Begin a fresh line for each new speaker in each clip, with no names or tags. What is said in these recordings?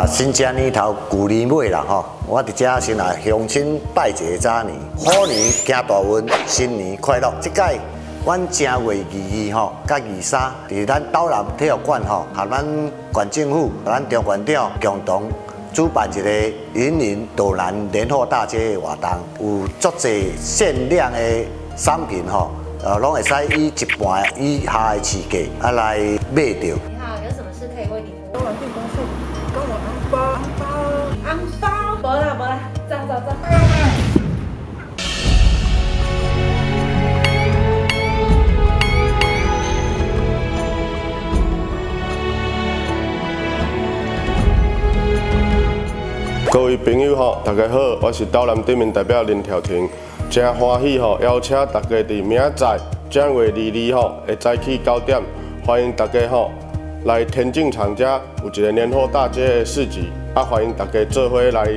新正年头旧年尾啦吼，我伫遮先来乡亲拜一个早年，虎年行大运，新年快乐！即届阮正月22吼，甲23，伫咱斗南体育馆吼，和咱县政府、咱中县长共同主办一个云林斗南年货大街的活动，有足侪限量的产品吼，拢会使以一半以下的市价来买到。
你好，有什么事可以为你服务？
跟我进公司，跟我红包，
没啦，走。
各位朋友吼，大家好，我是斗南对面代表林条廷，真欢喜吼，邀请大家伫明仔载正月22吼的早起9点，欢迎大家吼来田径场遮有一个年货大街的市集，欢迎大家做伙来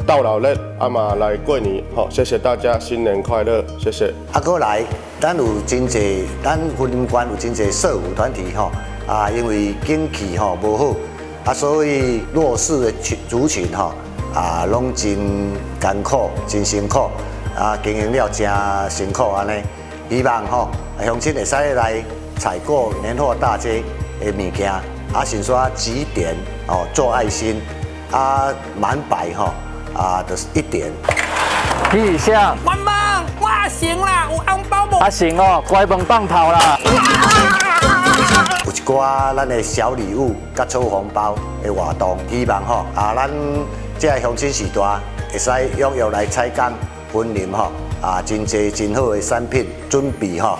斗闹热，嘛来过年吼，谢谢大家，新年快乐，谢谢。
过来，咱有真侪，咱云林县有真侪社福团体吼，因为景气吼无好，所以弱势的族群吼。拢真艰苦，真辛苦，经营了真辛苦安尼。希望吼，乡亲会使来采购年货大街的物件，先刷集点哦，做爱心，满100吼，就是1点。
李想，
文文，我成啦，有红包无？
成哦，乖饭放炮啦。
有一寡咱的小礼物、甲抽红包的活动，希望吼咱。这个乡亲时代会使踊跃来采购云林吼，真侪真好的产品，准备吼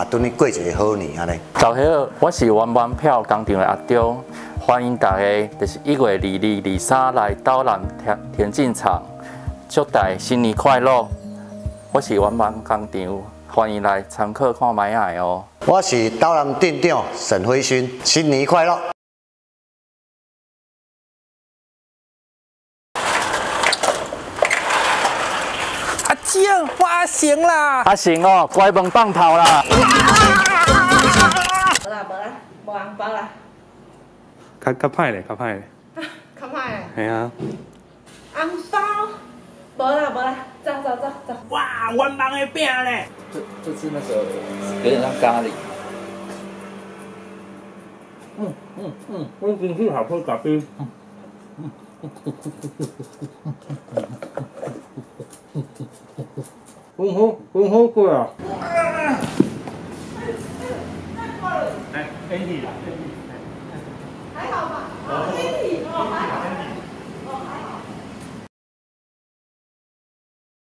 等你过一个好年安尼。
早好，我是玩玩票工厂的阿忠，欢迎大家就是1月22、23来斗南田径场，祝大家新年快乐！我是玩玩工厂，欢迎来常客看卖下哦。
我是斗南店长沈辉勋，新年快乐！
我成啦，
成哦，乖饭放炮啦。
没啦，无红包啦。
较歹咧。
较歹嘞。
系啊。
红包，没啦，走。
哇，文文的饼嘞。
这是那个有点像咖喱。
我真是好喝咖啡。很好过啊！哎，Andy，
还好吧？